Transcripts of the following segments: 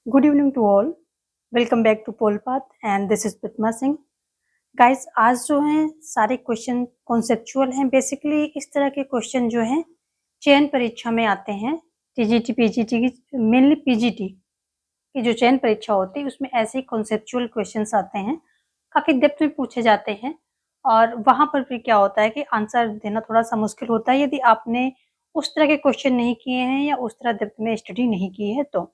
Good evening to all. Welcome back to Polpath and this is Padma Singh. Guys, आज जो हैं सारे क्वेश्चन कॉन्सेप्चुअल हैं। बेसिकली इस तरह के क्वेश्चन जो हैं चयन परीक्षा में आते हैं। टीजीटी पीजीटी की, मेनली पीजीटी की जो चयन परीक्षा होती है उसमें ऐसे ही कॉन्सेप्चुअल क्वेश्चंस आते हैं, काफ़ी डेप्थ में पूछे जाते हैं। और वहाँ पर फिर क्या होता है कि आंसर देना थोड़ा सा मुश्किल होता है यदि आपने उस तरह के क्वेश्चन नहीं किए हैं या उस तरह डेप्थ में स्टडी नहीं की है तो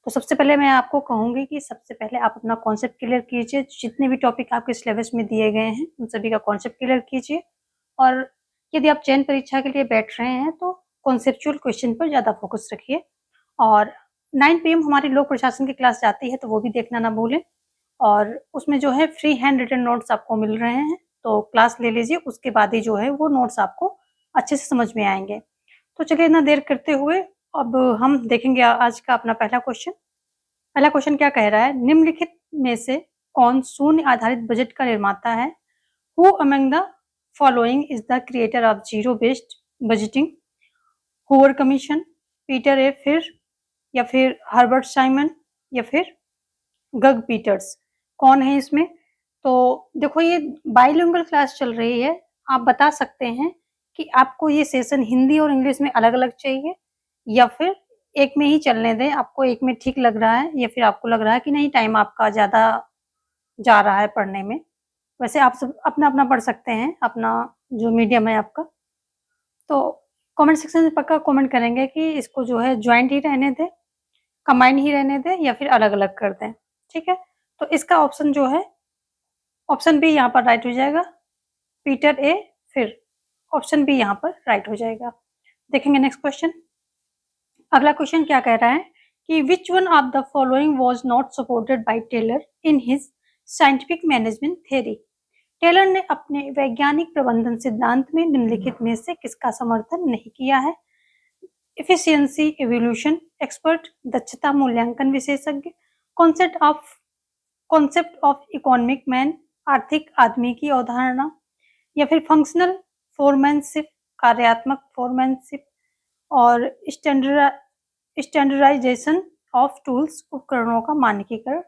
सबसे पहले मैं आपको कहूँगी कि सबसे पहले आप अपना कॉन्सेप्ट क्लियर कीजिए। जितने भी टॉपिक आपके सिलेबस में दिए गए हैं उन सभी का कॉन्सेप्ट क्लियर कीजिए। और यदि आप चयन परीक्षा के लिए बैठ रहे हैं तो कॉन्सेप्चुअल क्वेश्चन पर ज़्यादा फोकस रखिए। और 9 पीएम हमारी लोक प्रशासन की क्लास जाती है तो वो भी देखना ना भूलें। और उसमें जो है फ्री हैंड रिटन नोट्स आपको मिल रहे हैं, तो क्लास ले लीजिए, उसके बाद ही जो है वो नोट्स आपको अच्छे से समझ में आएंगे। तो चलिए ना देर करते हुए अब हम देखेंगे आज का अपना पहला क्वेश्चन। पहला क्वेश्चन क्या कह रहा है, निम्नलिखित में से कौन शून्य आधारित बजट का निर्माता है? Who among the following is the creator of zero based budgeting? Hoover commission, Peter A Pyhrr, या फिर हर्बर्ट साइमन, या फिर गग पीटर्स? कौन है इसमें? तो देखो, ये बाइलिंगुअल क्लास चल रही है। आप बता सकते हैं कि आपको ये सेशन हिंदी और इंग्लिश में अलग-अलग चाहिए या फिर एक में ही चलने दें। आपको एक में ठीक लग रहा है या फिर आपको लग रहा है कि नहीं, टाइम आपका ज़्यादा जा रहा है पढ़ने में। वैसे आप सब अपना-अपना पढ़ सकते हैं, अपना जो मीडियम है आपका। तो कमेंट सेक्शन में पक्का कमेंट करेंगे कि इसको जो है जॉइंट ही रहने दें, कंबाइन ही रहने दें या फिर अलग-अलग कर दें। ठीक है? तो इसका ऑप्शन जो है, ऑप्शन बी यहाँ पर राइट हो जाएगा। पीटर ए फिर, ऑप्शन बी यहाँ पर राइट हो जाएगा। देखेंगे नेक्स्ट क्वेश्चन। अगला क्वेश्चन क्या कह रहा है कि which one of the following was not supported by Taylor in his scientific management theory? Taylor ने अपने वैज्ञानिक प्रबंधन सिद्धांत में निम्नलिखित में से किसका समर्थन नहीं किया है? एफिशिएंसी एवोल्यूशन एक्सपर्ट, दक्षता मूल्यांकन विशेषज्ञ, कॉन्सेप्ट ऑफ इकोनॉमिक मैन, आर्थिक आदमी की अवधारणा, या फिर फंक्शनल फोरमैनशिप, कार्यात्मक फोरमैनशिप, और स्टैंडर्डाइजेशन ऑफ टूल्स, उपकरणों का मानकीकरण।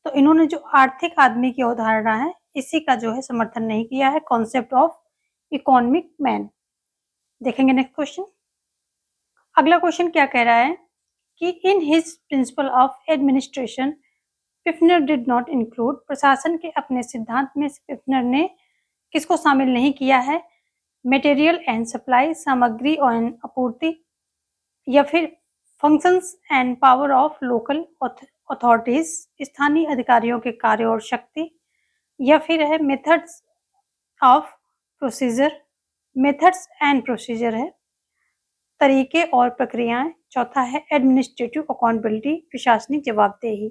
तो इन्होंने जो आर्थिक आदमी की अवधारणा है इसी का जो है समर्थन नहीं किया है, कॉन्सेप्ट ऑफ इकोनॉमिक मैन। देखेंगे नेक्स्ट क्वेश्चन। अगला क्वेश्चन क्या कह रहा है कि in his principle of administration Pfiffner did not include, प्रशासन के अपने सिद्धांत में पिफनर ने किसको शामिल नहीं किया है? मटेरियल एंड सप्लाई, सामग्री और आपूर्ति, या फिर functions and power of local authorities, स्थानीय अधिकारियों के कार्य और शक्ति, या फिर है methods of procedure, methods and procedure है, तरीके और प्रक्रियाएं। चौथा है एडमिनिस्ट्रेटिव अकाउंटेबिलिटी, प्रशासनिक जवाबदेही।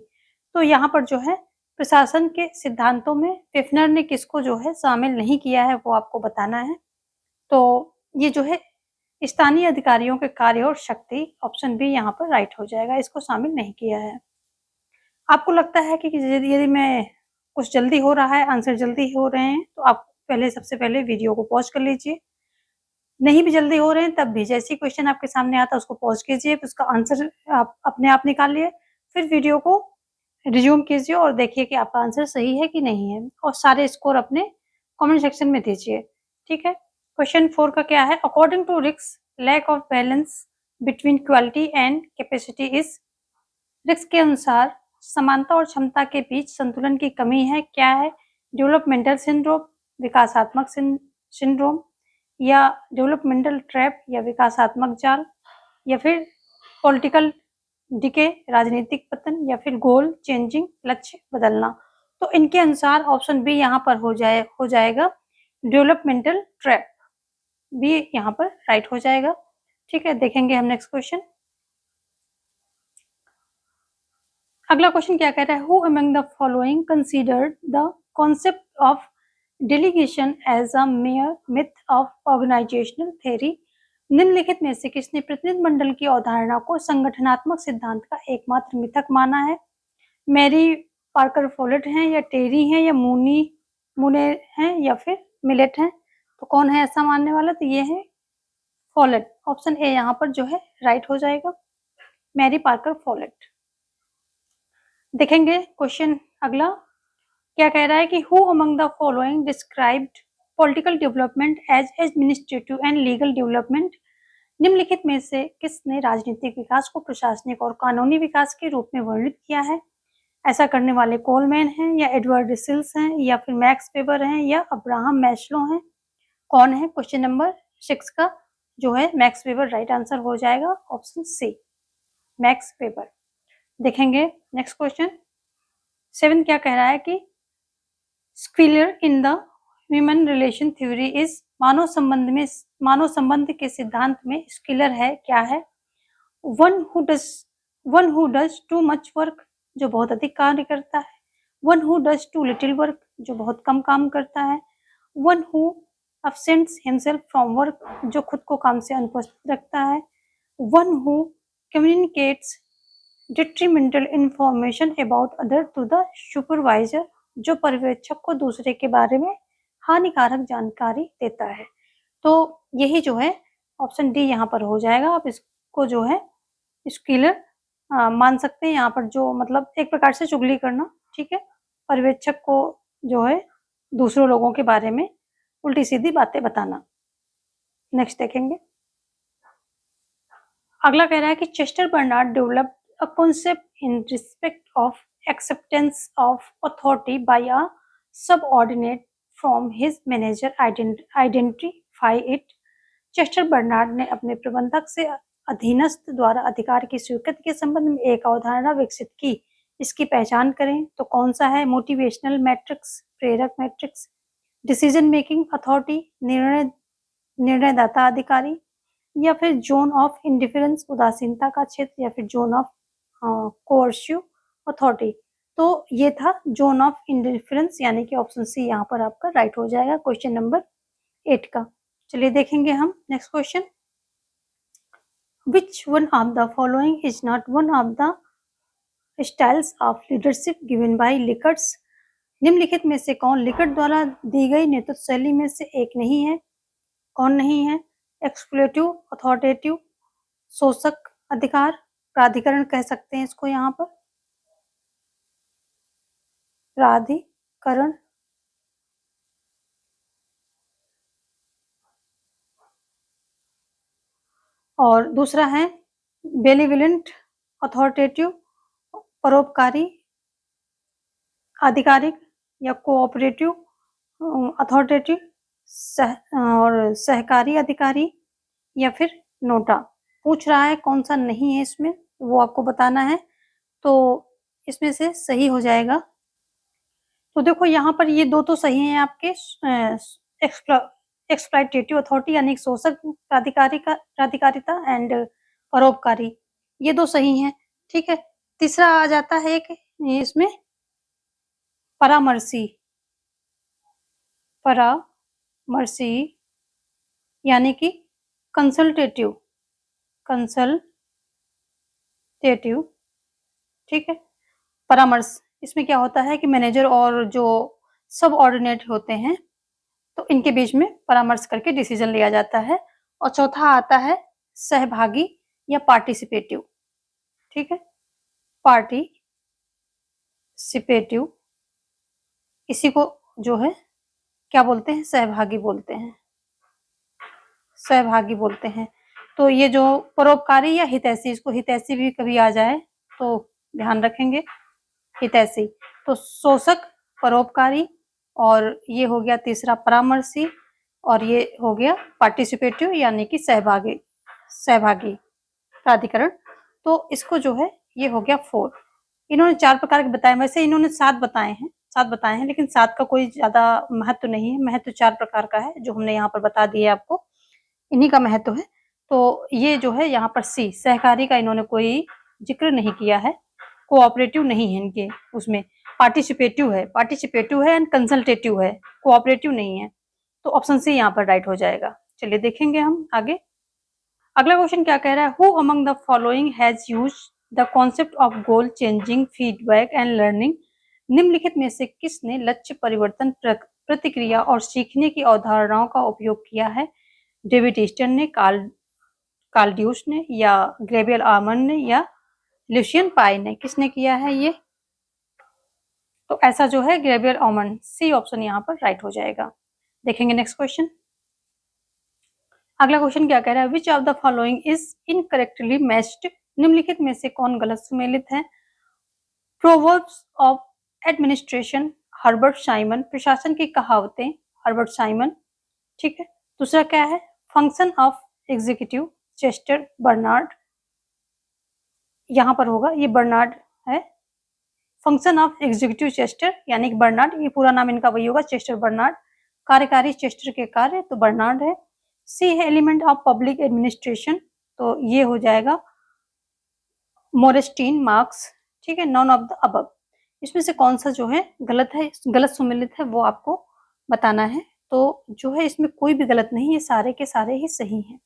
तो यहाँ पर जो है प्रशासन के सिद्धांतों में पिफनर ने किसको जो है शामिल नहीं किया है वो आपको बताना है। तो ये जो है स्थानीय अधिकारियों के कार्य और शक्ति, ऑप्शन बी यहाँ पर राइट हो जाएगा, इसको शामिल नहीं किया है। आपको लगता है कि यदि मैं कुछ जल्दी हो रहा है, आंसर जल्दी हो रहे हैं, तो आप पहले सबसे पहले वीडियो को पॉज कर लीजिए। नहीं भी जल्दी हो रहे हैं तब भी जैसे ही क्वेश्चन आपके सामने आता है उसको पॉज कीजिए, फिर उसका आंसर आप अपने आप निकालिए, फिर वीडियो को रिज्यूम कीजिए और देखिए कि आपका आंसर सही है कि नहीं है, और सारे स्कोर अपने कमेंट सेक्शन में दीजिए। ठीक है? क्वेश्चन 4 का क्या है, according to Riggs lack of balance between quality and capacity is, Riggs के अनुसार समानता और क्षमता के बीच संतुलन की कमी है, क्या है? डेवलपमेंटल सिंड्रोम, विकासात्मक सिंड्रोम, या डेवलपमेंटल ट्रैप या विकासात्मक जाल, या फिर पॉलिटिकल डिके, राजनीतिक पतन, या फिर गोल चेंजिंग, लक्ष्य बदलना। तो इनके अनुसार ऑप्शन बी यहाँ पर हो जाएगा डेवलपमेंटल ट्रैप, बी यहाँ पर राइट हो जाएगा। ठीक है, देखेंगे हम नेक्स्ट क्वेश्चन। अगला क्वेश्चन क्या कह रहा है, who among the following considered the concept of delegation as a mere myth of organisational theory? निम्नलिखित में से किसने प्रतिनिधि मंडल की अवधारणा को संगठनात्मक सिद्धांत का एकमात्र मिथक माना है? मैरी पार्कर फोलेट हैं, या टेरी हैं, या मुने हैं, या फिर मिलेट हैं? तो कौन है ऐसा मानने वाला? तो ये है फोलेट, ऑप्शन ए यहाँ पर जो है राइट हो जाएगा, मैरी पार्कर फोलेट। देखेंगे क्वेश्चन अगला क्या कह रहा है कि who among the following described political development as administrative and legal development. निम्नलिखित में से किसने राजनीतिक विकास को प्रशासनिक और कानूनी विकास के रूप में वर्णित किया है? ऐसा करने वाले कोलमैन हैं या एडवर्ड रसेल्स हैं या फिर मैक्स वेबर हैं या अब्राहम मैस्लो हैं? कौन है? क्वेश्चन नंबर 6 का जो है मैक्स वेबर राइट आंसर हो जाएगा, ऑप्शन सी मैक्स वेबर। देखेंगे नेक्स्ट क्वेश्चन 7 क्या कह रहा है कि squealer in the human relation theory is मानव संबंध के सिद्धांत में स्किलर है क्या है? One who does too much work जो बहुत अधिक कार्य करता है, one who does too little work जो बहुत कम काम करता है, one who absents himself from work जो खुद को काम से अनुपस्थित रखता है, one who communicates detrimental information about other to the supervisor जो पर्यवेक्षक को दूसरे के बारे में हानिकारक जानकारी देता है। तो यही जो है ऑप्शन डी यहाँ पर हो जाएगा। आप इसको जो है स्किलर मान सकते हैं यहाँ पर, जो मतलब एक प्रकार से चुगली करना, ठीक है, पर्यवेक्षक को जो है दूसरों लोगों के बारे में उल्टी सीधी बातें बताना। नेक्स्ट देखेंगे अगला कह रहा है कि Chester Barnard developed a concept in respect of acceptance of authority bye a subordinate from his manager identify it. Chester Barnard ने अपने प्रबंधक से अधीनस्थ द्वारा अधिकार की स्वीकृति के संबंध में एक अवधारणा विकसित की, इसकी पहचान करें। तो कौन सा है? मोटिवेशनल मैट्रिक्स, प्रेरक मैट्रिक्स, डिसीजन मेकिंग अथॉरिटी, निर्णयदाता अधिकारी, या फिर जोन ऑफ इंडिफरेंस उदासीनता का क्षेत्र, या फिर जोन ऑफ कोअर्सिव अथॉरिटी। तो ये था जोन ऑफ इंडिफरेंस, यानी कि ऑप्शन सी यहाँ पर आपका राइट हो जाएगा क्वेश्चन नंबर 8 का। चलिए देखेंगे हम next question. Which one of the following is not one of the styles of leadership given by Likert? निम्नलिखित में से कौन लिकर्ट द्वारा दी गई नेतृत्व शैली में से एक नहीं है? कौन नहीं है? एक्सप्लोरेटिव, अथॉरिटेटिव, शोषक अधिकार, प्राधिकरण कह सकते हैं इसको यहाँ पर, प्राधिकरण, और दूसरा है बेनिवोलेंट, अथॉरिटेटिव, परोपकारी, आधिकारिक या कोऑपरेटिव, अथॉरिटेटिव और सहकारी अधिकारी, या फिर नोटा। पूछ रहा है कौन सा नहीं है इसमें, वो आपको बताना है। तो इसमें से सही हो जाएगा। तो देखो यहाँ पर ये दो तो सही हैं आपके, एक्सप्लॉइटेटिव अथॉरिटी यानी शोषक प्राधिकारिता एंड परोपकारी, ये दो सही हैं, ठीक है। तीसरा आ जाता है एक इसमें परामर्शी, यानी कि कंसल्टेटिव, ठीक है। परामर्श इसमें क्या होता है कि मैनेजर और जो सबऑर्डिनेट होते हैं तो इनके बीच में परामर्श करके डिसीजन लिया जाता है। और चौथा आता है सहभागी या पार्टिसिपेटिव, ठीक है, पार्टिसिपेटिव, इसी को जो है क्या बोलते हैं? सहभागी बोलते हैं। तो ये जो परोपकारी या हितैषी, इसको हितैषी भी कभी आ जाए तो ध्यान रखेंगे, हितैषी। तो शोषक, परोपकारी, और ये हो गया तीसरा परामर्शी, और ये हो गया पार्टिसिपेटिव यानी कि सहभागी प्राधिकरण। तो इसको जो है ये हो गया 4। इन्होंने 4 प्रकार के बताए, वैसे इन्होंने 7 बताए हैं, लेकिन 7 का कोई ज्यादा महत्व नहीं है। महत्व 4 प्रकार का है जो हमने यहाँ पर बता दिया आपको, इन्हीं का महत्व है। तो ये जो है यहाँ पर सी, सहकारी का इन्होंने कोई जिक्र नहीं किया है, कोऑपरेटिव नहीं है इनके उसमें, पार्टिसिपेटिव है एंड कंसल्टेटिव है, कोऑपरेटिव नहीं है। तो ऑप्शन सी यहाँ पर राइट हो जाएगा। चलिए देखेंगे हम आगे। अगला क्वेश्चन क्या कह रहा है? Who among the following has used the concept of goal changing feedback and learning. निम्नलिखित में से किसने लक्ष्य परिवर्तन, प्रतिक्रिया और सीखने की अवधारणाओं का उपयोग किया है? डेविड ईस्टन ने, कार्ल ड्यूस ने, या ग्रेबियल आर्मन ने, या लुसियन पाई ने? किसने किया है ये? तो ऐसा जो है ग्रेवियर आलमंड, सी ऑप्शन यहाँ पर राइट हो जाएगा। देखेंगे नेक्स्ट क्वेश्चन। अगला क्वेश्चन क्या कह रहा है, which of the following is incorrectly matched, निम्नलिखित में से कौन गलत सुमेलित है। Proverbs of administration, Herbert Simon, प्रशासन की कहावतें, हर्बर्ट साइमन, ठीक है। दूसरा क्या है, function of executive, Chester Barnard, यहाँ पर होगा ये बर्नार्ड है। फंक्शन ऑफ एग्जीक्यूटिव चेस्टर यानी कि बर्नार्ड, ये पूरा नाम इनका वही होगा, चेस्टर बर्नार्ड। कार्यकारी चेस्टर के कार्य तो बर्नार्ड है। सी है एलिमेंट ऑफ पब्लिक एडमिनिस्ट्रेशन, तो ये हो जाएगा मोरेस्टीन मार्क्स, ठीक है। नॉन ऑफ द अबव, इसमें से कौन सा जो है गलत है, गलत सुमेलित है वो आपको बताना है। तो जो है इसमें कोई भी गलत नहीं है, सारे के सारे ही सही हैं।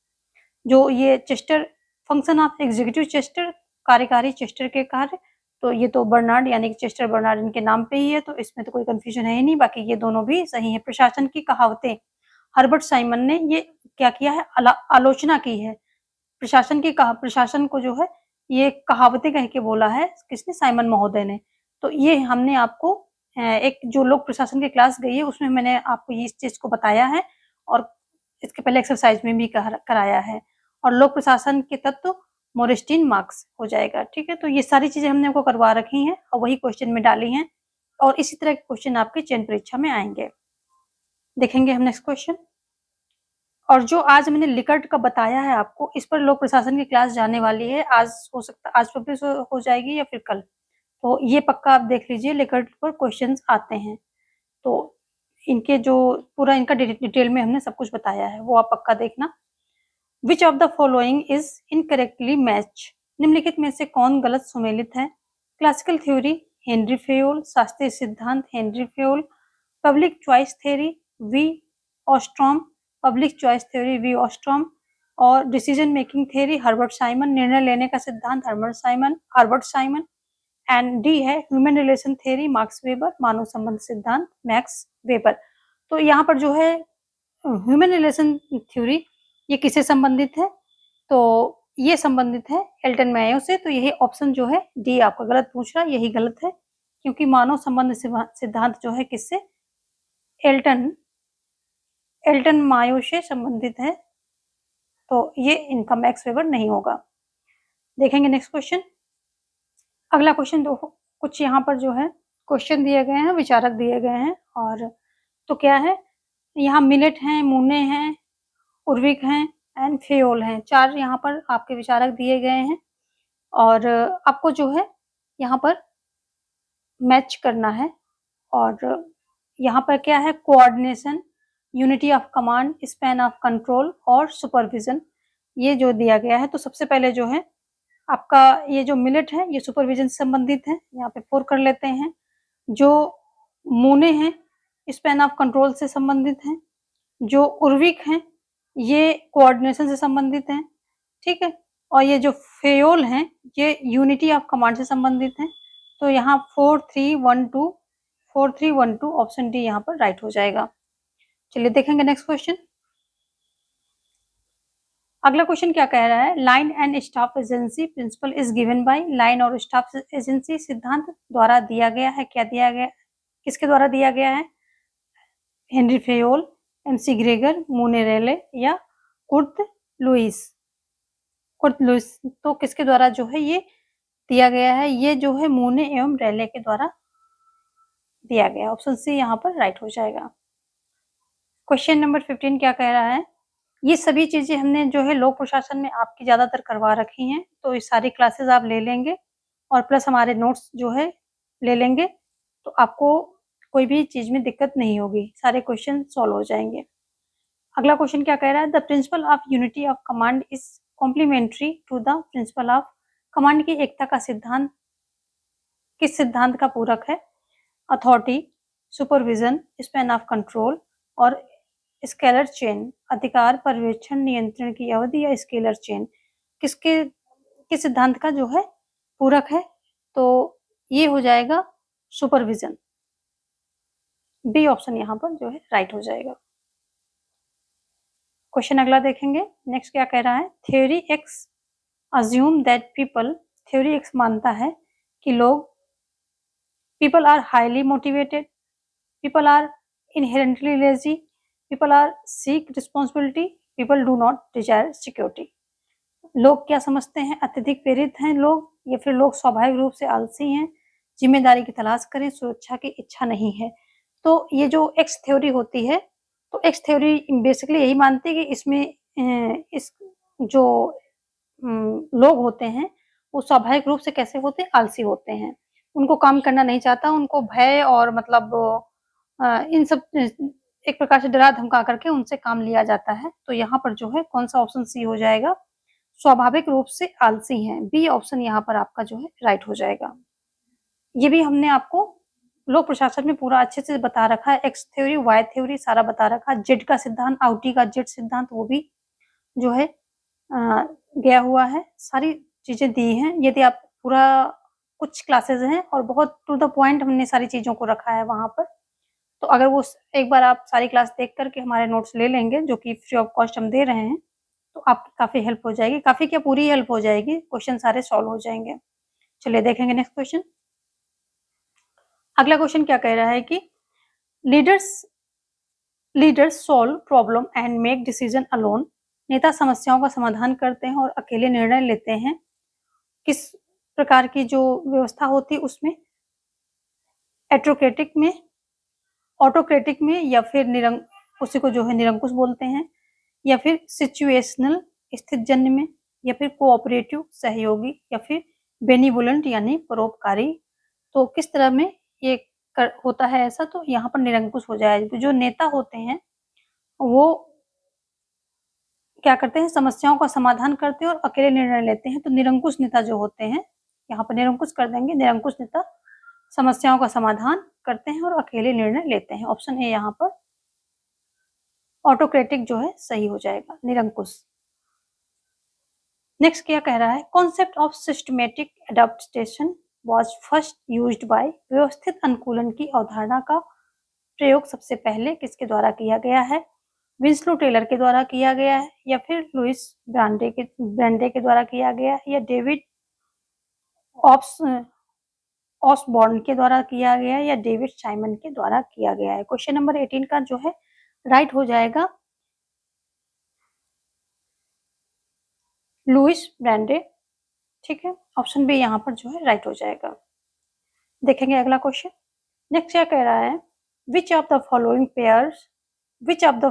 जो ये Chester, function of executive Chester, कार्यकारी चेस्टर के कार्य, तो ये तो बर्नार्ड यानी कि चेस्टर बर्नार्ड इनके नाम पे ही है, तो इसमें तो कोई कंफ्यूजन है ही नहीं। बाकी ये दोनों भी सही है। प्रशासन की कहावतें, हर्बर्ट साइमन ने ये क्या किया है, आलोचना की है। प्रशासन की प्रशासन को जो है ये कहावतें कह के बोला है, किसने, साइमन महोदय ने। तो ये हमने आपको एक जो लोक प्रशासन की क्लास गई है उसमें मैंने आपको ये इस चीज को बताया है, और इसके पहले एक्सरसाइज में भी कराया है। और लोक प्रशासन के तत्व मोरेस्टीन मार्क्स हो जाएगा, ठीक है। तो ये सारी चीजें हमने आपको करवा रखी हैं और वही क्वेश्चन में डाली हैं, और इसी तरह के क्वेश्चन आपके चयन परीक्षा में आएंगे। देखेंगे हम नेक्स्ट क्वेश्चन। और जो आज मैंने लिकर्ट का बताया है आपको, इस पर लोक प्रशासन की क्लास जाने वाली है, आज हो सकता आज पब्लिश हो जाएगी या फिर कल, तो ये पक्का आप देख लीजिए, लिकर्ट पर क्वेश्चंस आते हैं। तो इनके जो पूरा इनका डिटेल में हमने सब कुछ बताया है, वो आप पक्का देखना। विच of the following is incorrectly match, निम्नलिखित में से कौन गलत सुमेलित है। क्लासिकल थ्योरी, हेनरी फेयोल, शास्त्रीय सिद्धांत, Henri Fayol, public choice theory, V Ostrom, public choice theory, V Ostrom, और decision making theory, Herbert Simon, निर्णय लेने का सिद्धांत, हर्बर्ट साइमन। एंड डी है human relation theory, Marx Weber, मानव संबंध सिद्धांत, मैक्स वेबर। तो यहाँ पर जो है ह्यूमन रिलेशन थ्योरी ये किससे संबंधित है, तो ये संबंधित है एल्टन मेयो से। तो यही ऑप्शन जो है डी आपका गलत पूछ रहा है, यही गलत है, क्योंकि मानव संबंध सिद्धांत जो है किससे, एल्टन मायो से संबंधित है, तो ये इनका मैक्स वेबर नहीं होगा। देखेंगे नेक्स्ट क्वेश्चन। अगला क्वेश्चन दो कुछ यहाँ पर जो है क्वेश्चन दिए गए हैं, विचारक दिए गए हैं, और तो क्या है, यहाँ मिलेट हैं, मुने हैं, उर्विक हैं एंड फेयोल हैं, चार यहाँ पर आपके विचारक दिए गए हैं, और आपको जो है यहाँ पर मैच करना है। और यहाँ पर क्या है, coordination, unity of command, span of control और सुपरविजन, ये जो दिया गया है। तो सबसे पहले जो है आपका ये जो मिलेट है ये सुपरविजन से संबंधित है, यहाँ पे 4 कर लेते हैं। जो मूने हैं स्पैन ऑफ कंट्रोल से संबंधित हैं। जो उर्विक हैं ये कोऑर्डिनेशन से संबंधित हैं, ठीक है। और ये जो फेयोल हैं ये यूनिटी ऑफ कमांड से संबंधित हैं। तो यहाँ 4 3 1 2 ऑप्शन डी यहाँ पर राइट हो जाएगा। चलिए देखेंगे नेक्स्ट क्वेश्चन। अगला क्वेश्चन क्या कह रहा है, line and staff agency principle is given by, line और स्टाफ एजेंसी सिद्धांत द्वारा दिया गया है, क्या दिया गया, किसके द्वारा दिया गया है, हेनरी फेयोल, एमसी ग्रेगर, मूने रेले या कुर्ट लुइस। तो किसके द्वारा जो है ये दिया गया है, ये जो है मूने एवं रेले के द्वारा दिया गया। ऑप्शन सी यहाँ पर राइट हो जाएगा। क्वेश्चन नंबर 15 क्या कह रहा है, ये सभी चीजें हमने जो है लोक प्रशासन में आपकी ज्यादातर करवा रखी हैं, तो ये सारी क्लासेस आप ले लेंगे और प्लस हमारे नोट्स जो है ले लेंगे, तो आपको कोई भी चीज में दिक्कत नहीं होगी, सारे क्वेश्चन सॉल्व हो जाएंगे। अगला क्वेश्चन क्या कह रहा है, the principle of unity of command is complementary to the principle of, command की एकता का सिद्धांत किस सिद्धांत का पूरक है, authority, supervision, span of control और स्केलर चेन, अधिकार, पर्यवेक्षण, नियंत्रण की अवधि या स्केलर चेन, किस सिद्धांत का जो है पूरक है, तो ये हो जाएगा सुपरविजन, बी ऑप्शन यहाँ पर जो है राइट हो जाएगा। क्वेश्चन अगला देखेंगे। नेक्स्ट क्या कह रहा है, theory X assume that people, theory X मानता है कि लोग people are highly motivated, people are inherently lazy, people are seek responsibility, people do not desire security. लोग क्या समझते हैं, अत्यधिक प्रेरित हैं लोग, या फिर लोग स्वाभाविक रूप से आलसी हैं, जिम्मेदारी की तलाश करें, सुरक्षा की इच्छा नहीं है। तो ये जो एक्स थ्योरी होती है, तो एक्स थ्योरी बेसिकली यही मानती है कि इसमें इस जो लोग होते हैं, वो स्वाभाविक रूप से कैसे होते हैं, आलसी होते हैं। उनको काम करना नहीं चाहता, उनको भय और मतलब इन सब एक प्रकार से डरा धमका करके उनसे काम लिया जाता है। तो यहाँ पर जो है कौन सा ऑप्शन सी हो जाएगा, स्वाभाविक रूप से आलसी हैं। बी ऑप्शन यहाँ पर आपका जो है राइट हो जाएगा। ये भी हमने आपको लोक प्रशासन में पूरा अच्छे से बता रखा है, एक्स थ्योरी, वाई थ्योरी सारा बता रखा है, जेड का सिद्धांत, आउटी का जेड सिद्धांत वो भी जो है गया हुआ है, सारी चीजें दी हैं। यदि आप पूरा कुछ क्लासेस हैं और बहुत टू द पॉइंट हमने सारी चीजों को रखा है वहां पर, तो अगर वो एक बार आप सारी क्लास देख करके हमारे नोट्स ले लेंगे, जो कि फ्री ऑफ कॉस्ट हम दे रहे हैं, तो आपकी काफी हेल्प हो जाएगी, काफी क्या पूरी हेल्प हो जाएगी, क्वेश्चन सारे सॉल्व हो जाएंगे। चलिए देखेंगे नेक्स्ट क्वेश्चन। अगला क्वेश्चन क्या कह रहा है कि leaders solve problem and make decision alone. नेता समस्याओं का समाधान करते हैं और अकेले निर्णय लेते हैं। किस प्रकार की जो व्यवस्था होती है उसमें, एट्रोक्रेटिक में, ऑटोक्रेटिक में, या फिर उसी को जो है निरंकुश बोलते हैं, या फिर सिचुएशनल स्थित जन्य में, या फिर कोऑपरेटिव सहयोगी, या फिर बेनिवोलेंट यानी परोपकारी। तो किस तरह में ये होता है ऐसा, तो यहाँ पर निरंकुश हो जाएगा। जो नेता होते हैं वो क्या करते हैं, समस्याओं का समाधान करते हैं और अकेले निर्णय लेते हैं। तो निरंकुश नेता जो होते हैं, यहाँ पर निरंकुश कर देंगे, निरंकुश नेता समस्याओं का समाधान करते हैं और अकेले निर्णय लेते हैं। ऑप्शन ए यहाँ पर ऑटोक्रेटिक जो है सही हो जाएगा, निरंकुश। नेक्स्ट क्या कह रहा है, concept of systematic adaptation was first used by. व्यवस्थित अनुकूलन की अवधारणा का प्रयोग सबसे पहले किसके द्वारा किया गया है, विंस्लो टेलर के द्वारा किया गया है, या फिर लुइस ब्रांडे के द्वारा किया गया है, या डेविड ऑसबॉर्न के द्वारा किया गया है, या डेविड साइमन के द्वारा किया गया है। क्वेश्चन नंबर 18 का जो है राइट हो जाएगा लुइस ब्रांडे। ठीक है, ऑप्शन बी यहाँ पर जो है राइट हो जाएगा। देखेंगे अगला क्वेश्चन। नेक्स्ट क्या कह रहा है, which of the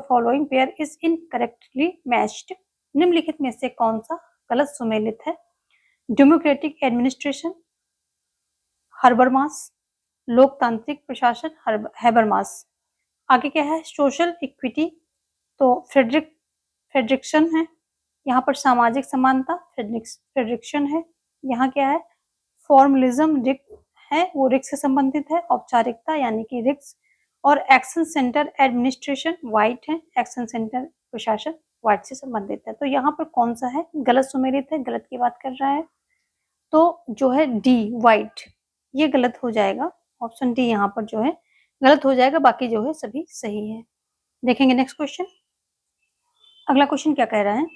following pair is incorrectly matched. निम्नलिखित में से कौन सा गलत सुमेलित है, डेमोक्रेटिक एडमिनिस्ट्रेशन, हर्बरमास, लोकतांत्रिक प्रशासन, हैबरमास। आगे क्या है, सोशल इक्विटी, तो फ्रेडरिक्सन है। यहाँ पर सामाजिक समानता, फ्रेडरिक्सन है। यहाँ क्या है, फॉर्मलिज्म रिक है, वो रिक्स से संबंधित है। औपचारिकता यानी कि रिक्स, और एक्शन सेंटर एडमिनिस्ट्रेशन वाइट है, एक्शन सेंटर प्रशासन वाइट से संबंधित है। तो यहाँ पर कौन सा है गलत सुमेलित है, गलत की बात कर रहा है, तो जो है डी वाइट, ये गलत हो जाएगा। ऑप्शन डी यहाँ पर जो है गलत हो जाएगा, बाकी जो है सभी सही है। देखेंगे नेक्स्ट क्वेश्चन। अगला क्वेश्चन क्या कह रहा है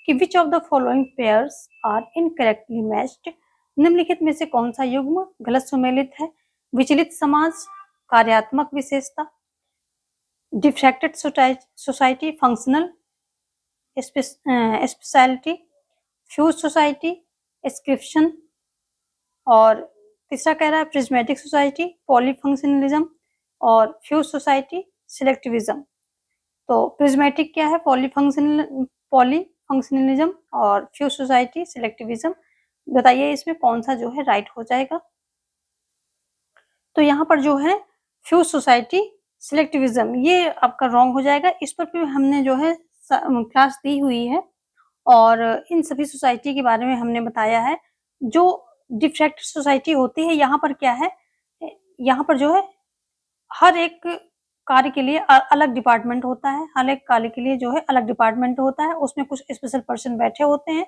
कि which of the following pairs are incorrectly matched. निम्नलिखित में से कौन सा युग्म गलत सुमेलित है, विचलित समाज, कार्यात्मक विशेषता, diffracted society, functional speciality, fuse society, ascription, और तीसरा कह रहा है प्रिज्मेटिक सोसाइटी, पॉलीफंक्शनलिज्म, और फ्यूज सोसाइटी, सिलेक्टिविज्म। तो प्रिज्मेटिक क्या है, पॉलीफंक्शनलिज्म, और फ्यूज सोसाइटी, सिलेक्टिविज्म। बताइए इसमें कौन सा जो है राइट हो जाएगा। तो यहाँ पर जो है फ्यूज सोसाइटी, सिलेक्टिविज्म, ये आपका रॉन्ग हो जाएगा। इस पर भी हमने जो है क्लास दी हुई है और इन सभी सोसाइटी के बारे में हमने बताया है। जो डिफ्रैक्टेड सोसाइटी होती है, यहाँ पर क्या है, यहाँ पर जो है हर एक कार्य के लिए अलग डिपार्टमेंट होता है, हर एक कार्य के लिए जो है अलग डिपार्टमेंट होता है, उसमें कुछ स्पेशल पर्सन बैठे होते हैं।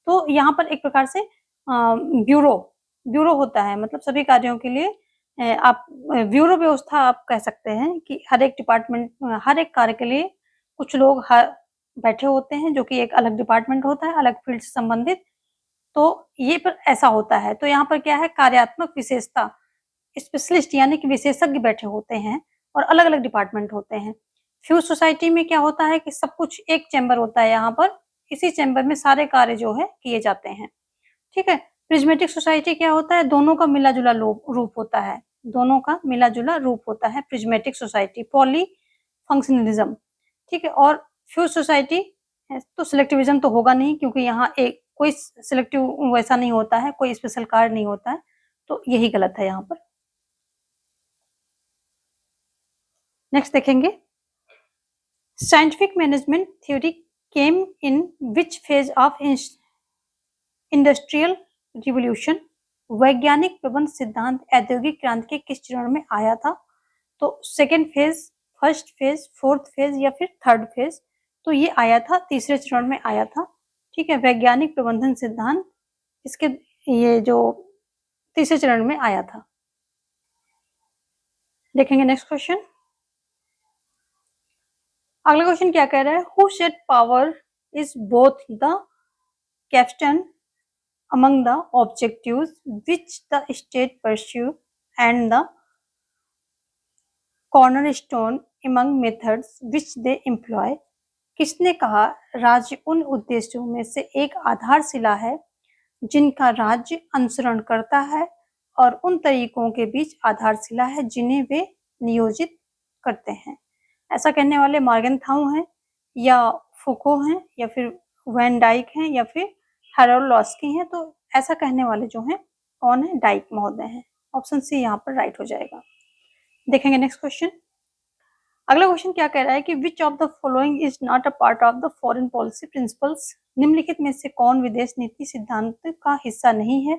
तो यहाँ पर एक प्रकार से ब्यूरो होता है, मतलब सभी कार्यों के लिए आप ब्यूरो व्यवस्था आप कह सकते हैं कि हर एक डिपार्टमेंट, हर एक कार्य के लिए कुछ लोग बैठे होते हैं, जो कि एक अलग डिपार्टमेंट होता है, अलग फील्ड से संबंधित। तो ये पर ऐसा होता है। तो यहाँ पर क्या है, कार्यात्मक विशेषता, स्पेशलिस्ट यानी कि विशेषज्ञ बैठे होते हैं और अलग-अलग डिपार्टमेंट होते हैं। फ्यूज सोसाइटी में क्या होता है कि सब कुछ एक चैम्बर होता है यहाँ पर, इसी चैम्बर में सारे कार्य जो है किए जाते हैं, ठीक है? प्रिज़्मेटिक सोसाइटी क्या होता है, दोनों का मिला-जुला रूप होता है, दोनों का मिला-जुला रूप होता है प्रिज़्मेटिक सोसाइटी, पॉलीफंक्शनलिज़्म, ठीक है? और फ्यूज सोसाइटी तो सिलेक्टिविज़्म तो होगा नहीं क्योंकि यहाँ एक कोई सिलेक्टिव वैसा नहीं होता है, कोई स्पेशल कार्य नहीं होता है, तो यही गलत है यहाँ पर। नेक्स्ट देखेंगे, scientific management theory came in which phase of industrial revolution? वैज्ञानिक प्रबंध सिद्धांत औद्योगिक क्रांति के किस चरण में आया था? तो second phase, first phase, fourth phase या फिर थर्ड फेज? तो ये आया था तीसरे चरण में आया था, ठीक है? वैज्ञानिक प्रबंधन सिद्धांत इसके ये जो तीसरे चरण में आया था। देखेंगे नेक्स्ट क्वेश्चन। अगला क्वेश्चन क्या कह रहा है, who said power is both the capstone among the objectives which the state pursue and the cornerstone among methods which they employ? किसने कहा राज्य उन उद्देश्यों में से एक आधारशिला है जिनका राज्य अनुसरण करता है और उन तरीकों के बीच आधारशिला है जिन्हें वे नियोजित करते हैं? ऐसा कहने वाले मॉर्गन थाउ हैं या फुको हैं या फिर वैन डाइक हैं या फिर हैरोल्ड लॉस्की हैं? तो ऐसा कहने वाले जो हैं कौन है, डाइक महोदय हैं। ऑप्शन सी यहाँ पर राइट हो जाएगा। देखेंगे नेक्स्ट क्वेश्चन। अगला क्वेश्चन क्या कह रहा है कि which of the following is not a part of the foreign policy principles? निम्नलिखित में से कौन विदेश नीति सिद्धांत का हिस्सा नहीं है?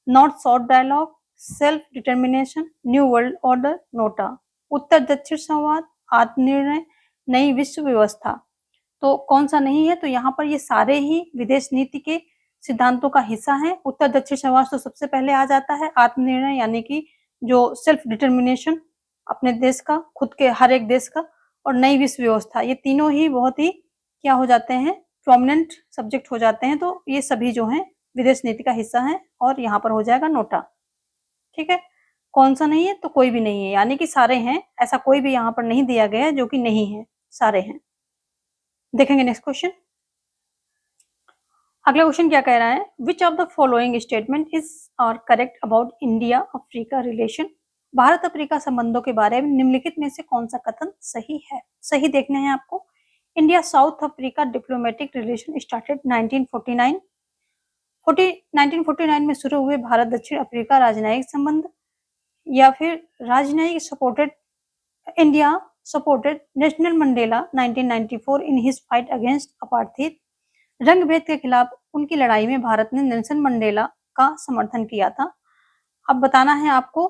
North south dialogue, self determination, new world order, NOTA, उत्तर दक्षिण संवाद, आत्मनिर्णय, नई विश्व व्यवस्था। तो कौन सा नहीं है? तो यहाँ पर ये सारे ही विदेश नीति के सिद्धांतों का हिस्सा है। उत्तर दक्षिण संवाद तो सबसे पहले आ जाता है, आत्मनिर्णय यानी कि जो सेल्फ डिटर्मिनेशन अपने देश का, खुद के हर एक देश का, और नई विश्व व्यवस्था, ये तीनों ही बहुत ही क्या हो जाते हैं, प्रोमिनेंट सब्जेक्ट हो जाते हैं। तो ये सभी जो हैं विदेश नीति का हिस्सा है और यहाँ पर हो जाएगा नोटा, ठीक है? कौन सा नहीं है? तो कोई भी नहीं है, यानी कि सारे हैं, ऐसा कोई भी यहाँ पर नहीं दिया गया है जो कि नहीं है, सारे हैं। देखेंगे नेक्स्ट क्वेश्चन। अगला क्वेश्चन क्या कह रहा है, which of the following statement is और correct about India Africa relation? भारत अफ्रीका संबंधों के बारे में निम्नलिखित में से कौन सा कथन सही है? सही देखने हैं आपको। India south Africa diplomatic relation started 1949। 1949 में शुरू हुए भारत दक्षिण अफ्रीका राजनयिक संबंध, या फिर राजनयिक supported India supported national Mandela 1994 in his fight against apartheid. रंग भेद के खिलाफ उनकी लड़ाई में भारत ने नेल्सन मंडेला का समर्थन किया था। अब बताना है आपको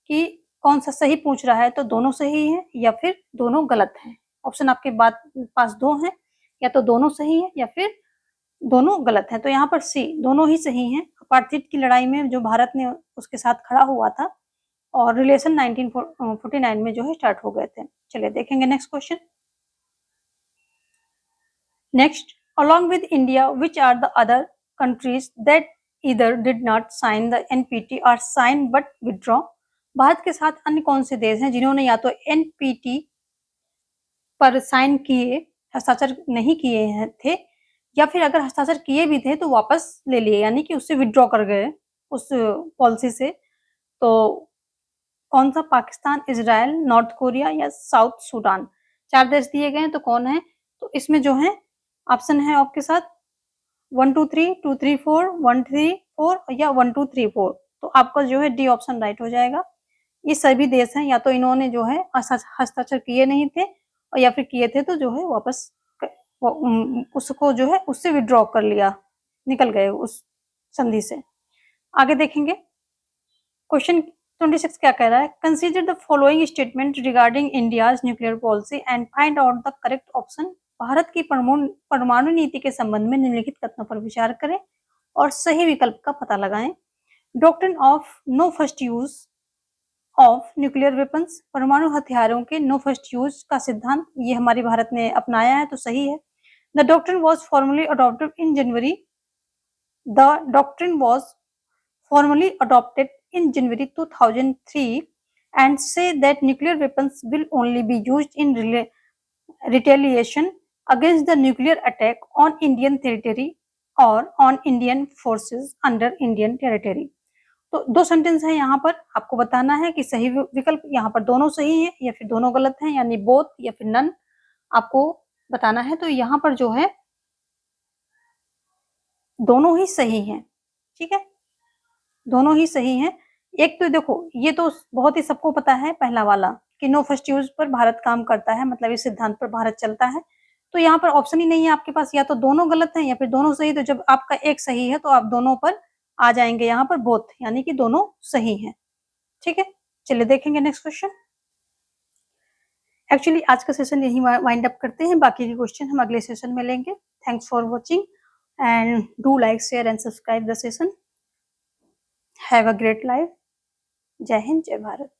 कि कौन सा सही पूछ रहा है, तो दोनों सही है या फिर दोनों गलत हैं। ऑप्शन आपके पास दो हैं, या तो दोनों सही है या फिर दोनों गलत हैं। तो यहाँ पर सी, दोनों ही सही हैं। अपार्थाइड की लड़ाई में जो भारत ने उसके साथ खड़ा हुआ था और रिलेशन 1949 में जो है स्टार्ट हो गए थे। चलिए देखेंगे next question. Next, along with India, which are the other countries that either did not sign the NPT or sign but withdraw? Bharat के साथ अन्य कौन से देश हैं जिन्होंने या तो NPT पर साइन किए, हस्ताक्षर नहीं किए थे, या फिर अगर हस्ताक्षर किए भी थे तो वापस ले लिए, यानी कि उससे विथड्रॉ कर गए उस पॉलिसी से? तो कौन सा? पाकिस्तान, इजराइल, नॉर्थ कोरिया या साउथ सूडान? 4 देश दिए गए हैं, तो कौन है? तो इसमें जो है ऑप्शन है आपके साथ 1 2 3 2 3 4 1 3 4 या 1 2 3 4। तो आपका जो है डी ऑप्शन राइट हो जाएगा। ये सभी देश हैं, या तो इन्होंने जो है हस्ताक्षर किए नहीं थे, और या फिर किए थे तो जो है वापस उसको जो है उससे विड्रॉ कर लिया, निकल गए उस संधि से। आगे देखेंगे क्वेश्चन 26 क्या कह रहा है, consider the following statement regarding India's nuclear policy and find out the correct option. Bharat की परमाणु नीति के संबंध में निम्नलिखित कथनों पर विचार करें और सही विकल्प का पता लगाएं। Doctrine of no first use of nuclear weapons, परमाणु हथियारों के नो फर्स्ट यूज का सिद्धांत ये हमारे भारत ने अपनाया है, तो सही है। The doctrine was formally adopted in January the doctrine was formally adopted in January 2003 and say that nuclear weapons will only be used in retaliation against the nuclear attack on Indian territory or on Indian forces under Indian territory. तो दो sentence है यहाँ पर, आपको बताना है कि सही विकल्प यहाँ पर दोनों सही है या फिर दोनों गलत हैं, यानी बोथ या फिर नन आपको बताना है। तो यहाँ पर जो है दोनों ही सही हैं, ठीक है, दोनों ही सही हैं। एक तो देखो ये तो बहुत ही सबको पता है पहला वाला कि नो फर्स्ट यूज पर भारत काम करता है, मतलब इस सिद्धांत पर भारत चलता है। तो यहाँ पर ऑप्शन ही नहीं है आपके पास, या तो दोनों गलत हैं या फिर दोनों सही। तो जब आपका एक सही है तो आप दोनों पर आ जाएंगे यहाँ पर बोथ, यानी कि दोनों सही हैं, ठीक है। चलिए देखेंगे नेक्स्ट क्वेश्चन। एक्चुअली आज का सेशन यही वाइंड अप करते हैं, बाकी के क्वेश्चन हम अगले सेशन में लेंगे। Thanks for watching and do like share and subscribe the session. Have a great life. जय हिंद, जय भारत।